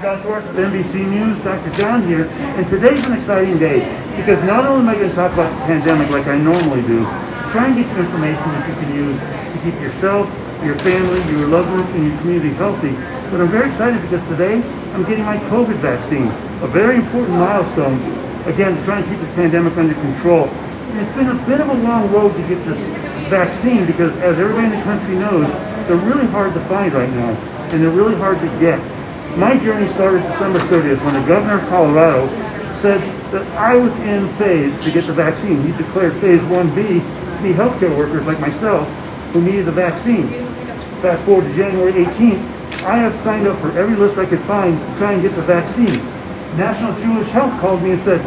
John Torres with NBC News, Dr. John here, and today's an exciting day because not only am I going to talk about the pandemic like I normally do, try and get some information that you can use to keep yourself, your family, your loved ones, and your community healthy. But I'm very excited because today I'm getting my COVID vaccine, a very important milestone, again, to try and keep this pandemic under control. And it's been a bit of a long road to get this vaccine because, as everybody in the country knows, they're really hard to find right now, and they're really hard to get. My journey started December 30th when the governor of Colorado said that I was in phase to get the vaccine. He declared phase 1B to be healthcare workers like myself who needed the vaccine. Fast forward to January 18th, I have signed up for every list I could find to try and get the vaccine. National Jewish Health called me and said,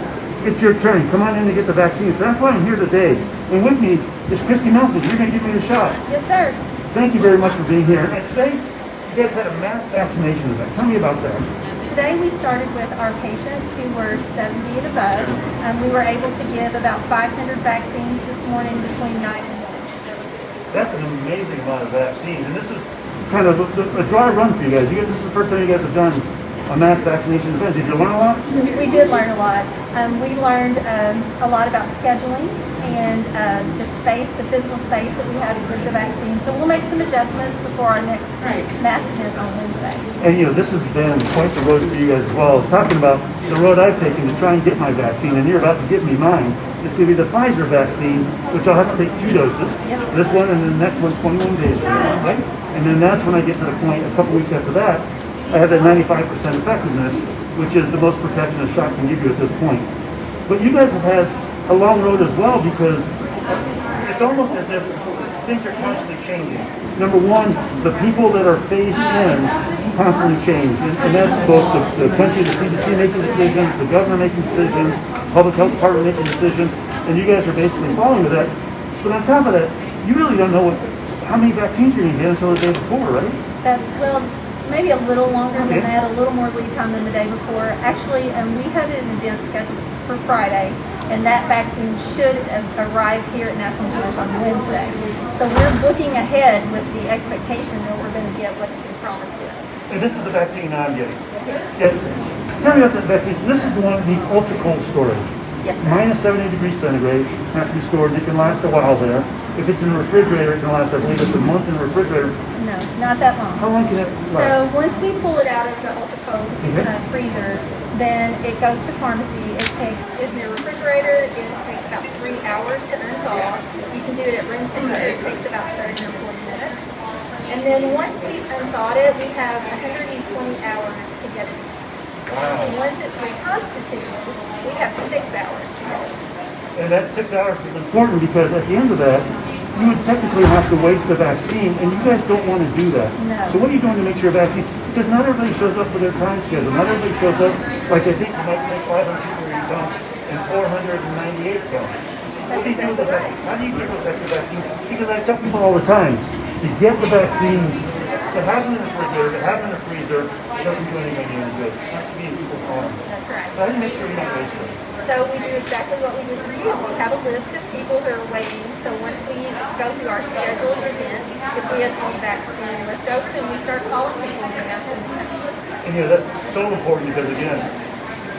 it's your turn, come on in to get the vaccine. So that's why I'm here today. And with me is Kristi Melton. You're going to give me the shot. Yes, sir. Thank you very much for being here. And today, you guys had a mass vaccination event. Tell me about that. Today we started with our patients who were 70 and above. We were able to give about 500 vaccines this morning between 9 and 1. That's an amazing amount of vaccines. And this is kind of a dry run for you guys. This is the first time you guys have done a mass vaccination event. Did you learn a lot? We did learn a lot. We learned a lot about scheduling and the space, the physical space that we have to give the vaccine. So we'll make some adjustments before our next mass event on Wednesday. And this has been quite the road for you guys as well. I was talking about the road I've taken to try and get my vaccine, and you're about to give me mine. It's going to be the Pfizer vaccine, which I'll have to take 2 doses. Yep. This one and the next one 21 days from now, right? And then that's when I get to the point, a couple weeks after that, I have that 95% effectiveness, which is the most protection a shot can give you at this point. But you guys have had a long road as well because it's almost as if things are constantly changing. Number one, the people that are phased in constantly change. And that's both the country, the CDC making decisions, the governor making decisions, public health department making decisions, and you guys are basically following with that. But on top of that, you really don't know how many vaccines you're going to get until the day before, right? Well, maybe a little longer than that, a little more lead time than the day before. Actually, we had an event scheduled for Friday, and that vaccine should arrive here at National Jewish on Wednesday. So we're looking ahead with the expectation that we're going to get what's been promised to us. And this is the vaccine I'm getting. Yeah. Tell me about that vaccine. So this is the one that needs ultra cold storage. Yes, sir. Minus 70 degrees centigrade, has to be stored. It can last a while there. If it's in a refrigerator, it can last, I believe, it's a month in a refrigerator. No, not that long. How long can it last? So once we pull it out of the ultra cold freezer, then it goes to pharmacy. It takes, in the refrigerator, it takes about 3 hours to unthaw. You can do it at room temperature. It takes about 30 or 40 minutes. And then once we've unthawed it, we have 120 hours to get it. Wow. And once it's reconstituted, we have 6 hours to get it. And that 6 hours is important because at the end of that, you would technically have to waste the vaccine, and you guys don't want to do that. No. So what are you doing to make sure vaccine? Because not everybody shows up for their time schedule. Not everybody shows up, like I think you might make 500 people where you come, and 498 come. What do you do with the vaccine? How do you give effective vaccine? Because I tell people all the time, to get the vaccine, to have them in the refrigerator, to have them in the freezer, it doesn't do anybody any good. It has to be in people's arms. That's right. So how do you make sure you don't waste it? So we do exactly what we do for you. We have a list of people who are waiting. So once we go through our scheduled event, if we have any vaccine left over, then we start calling people and ask them to come. And that's so important because, again,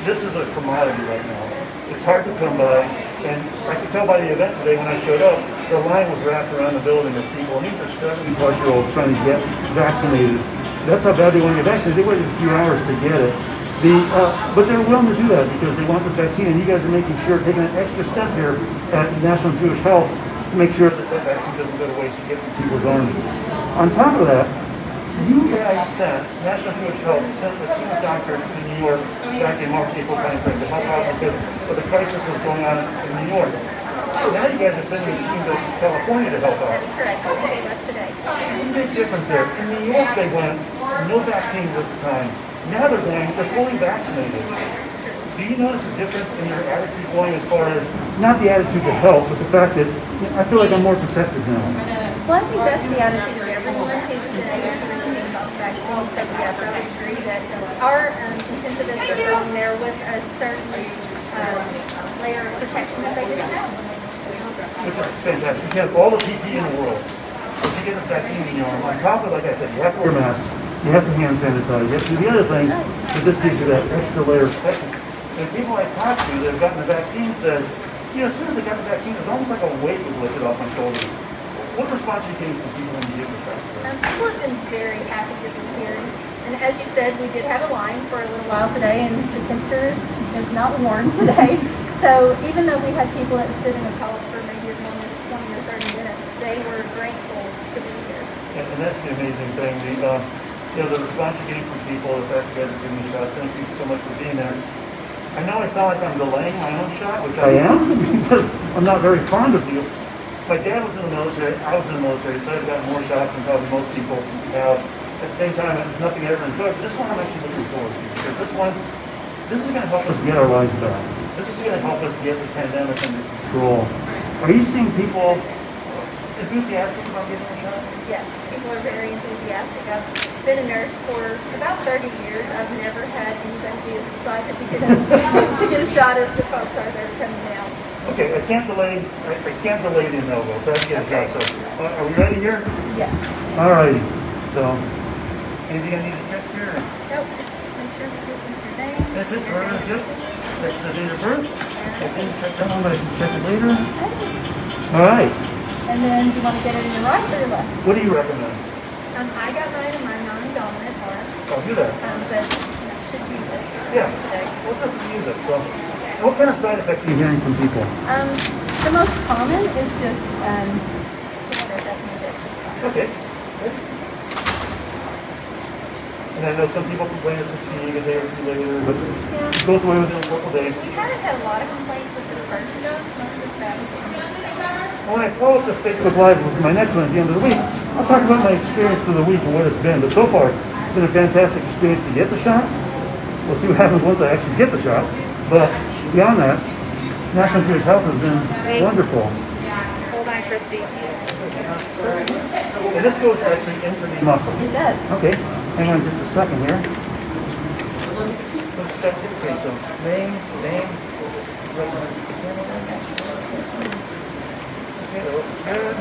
this is a commodity right now. It's hard to come by. And I could tell by the event today when I showed up, the line was wrapped around the building of people. And these are 70-plus-year-olds trying to get vaccinated. That's how bad they want to get vaccinated. They waited a few hours to get it. But they're willing to do that because they want this vaccine, and you guys are making sure, taking an extra step here at National Jewish Health to make sure that that vaccine doesn't go to waste to get in people's arms. On top of that, you guys National Jewish Health sent a team of doctors to New York back in March, April timeframe to help out because of the crisis that was going on in New York. Now you guys are sending a team to California to help out. That's correct. They left today. There's a big difference there. In New York, they went, no vaccines at the time. Now they're fully vaccinated. Do you notice a difference in your attitude going as far as, not the attitude to health, but the fact that I feel like I'm more protected now? Well, I think that's the attitude of everyone who's been able to receive vaccines. So we have to agree that our intensivists are going there with a certain layer of protection that they didn't have. Which is fantastic. You have all the PPE in the world. But you get this vaccine in your arm. On top of, like I said, you have to wear masks. You have to hand sanitize. You have to do the other thing, but this gives you that extra layer of protection. And people I talked to that have gotten the vaccine said, you know, as soon as they got the vaccine, it was almost like a weight was lifted off my shoulders. What response are you getting from people when you get the shot? People have been very happy to be here. And as you said, we did have a line for a little while today, and the temperature is not warm today. So even though we had people that stood in the college for maybe as long as 20 or 30 minutes, they were grateful to be here. And that's the amazing thing. The response you're getting from people, the fact you guys are giving me shots, thank you so much for being there. I know I sound like I'm delaying my own shot, which I am, because I'm not very fond of you. My dad was in the military, I was in the military, so I've gotten more shots than probably most people have. At the same time, there's nothing I ever enjoyed, but this one I'm actually looking forward to, because this is going to help us get our lives back. This is going to help us get the pandemic under control. Are you seeing people enthusiastic about getting a shot? Yes, people are very enthusiastic. I've been a nurse for about 30 years. I've never had anybody be as excited to get a shot as the folks are that are coming now. Okay, I can't delay the no-go, so I have to get a shot. So, are we ready here? Yes. All right. So, anything I need to check here? Nope. Make sure this is your name. That's it, Torres, yep. That's the date of birth. Okay, check that one, but I can check it later. All right. And then you want to get it in your right or your left? What do you recommend? I got mine in my non-dominant arm. I'll do that. But I should use it. Yeah. We'll just use it. So, what kind of side effects are you hearing from people? The most common is just soreness at the injection site. Okay. Good. And I know some people complain of fatigue a day or two later, but it goes away within a couple days. We haven't had a lot of complaints with the first dose. Most of the staff is doing it. When I follow up this Facebook Live with my next one at the end of the week, I'll talk about my experience for the week and what it's been. But so far, it's been a fantastic experience to get the shot. We'll see what happens once I actually get the shot. But beyond that, National Institute of Health has been wonderful. Hold on, Kristi. And this goes actually into the muscle. It does. Okay, hang on just a second here. Let's check it. Okay, so name. Okay, that looks good.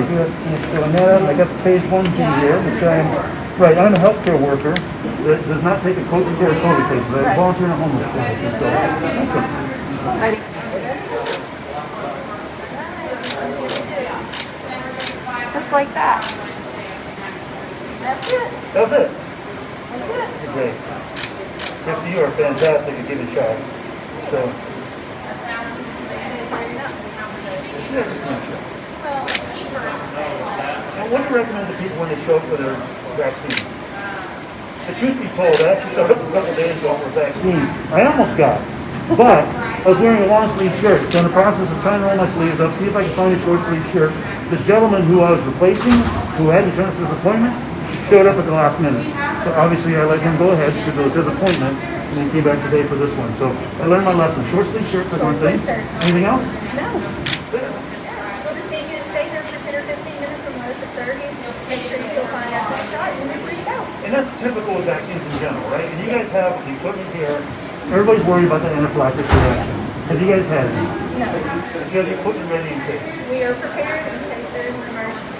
You have to fill that. I got the phase 1G here, which I'm a healthcare worker that does not take a COVID cases. I volunteer in a homeless clinic. So, awesome. Just like that. That's it. That's it. That's it. Okay. Kristi, you are fantastic at giving shots. So, yeah, just not sure. Now, what do you recommend to people when they show up for their vaccine? The truth be told, I actually showed up a couple days ago for a vaccine. I almost got it, but I was wearing a long sleeve shirt. So in the process of trying to roll my sleeves up, see if I could find a short sleeve shirt, the gentleman who I was replacing, who had insurance for his appointment, showed up at the last minute. So obviously I let him go ahead because it was his appointment, and he came back today for this one. So I learned my lesson. Short sleeve shirts are one thing. Anything else? No. We'll just need you to stay here for 10 or 15 minutes and let us at 30. Just make sure you still find out the shot and you're free to go. And that's typical with vaccines in general, right? And you guys have the equipment here. Everybody's worried about the anaphylactic reaction. Have you guys had any? No. You have the equipment ready in case. We are prepared in case there is an emergency.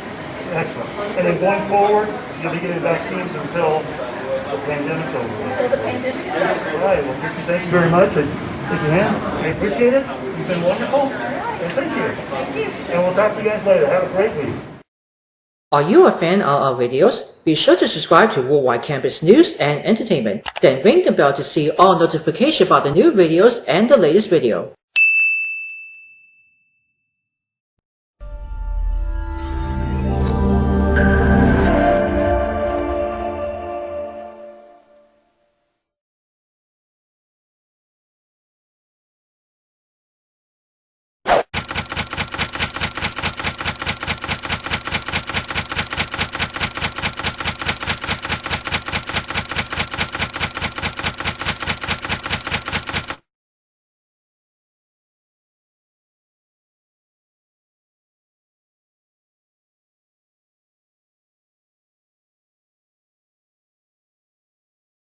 Excellent. And then going forward, you'll be getting vaccines until the pandemic's over. Until the pandemic is over. All right. Well, Kristi, thank you very much. Take your hand. I appreciate it. You've been wonderful. And thank you. Thank you. And we'll talk to you guys later. Have a great week. Are you a fan of our videos? Be sure to subscribe to Worldwide Campus News and Entertainment. Then ring the bell to see all notifications about the new videos and the latest video.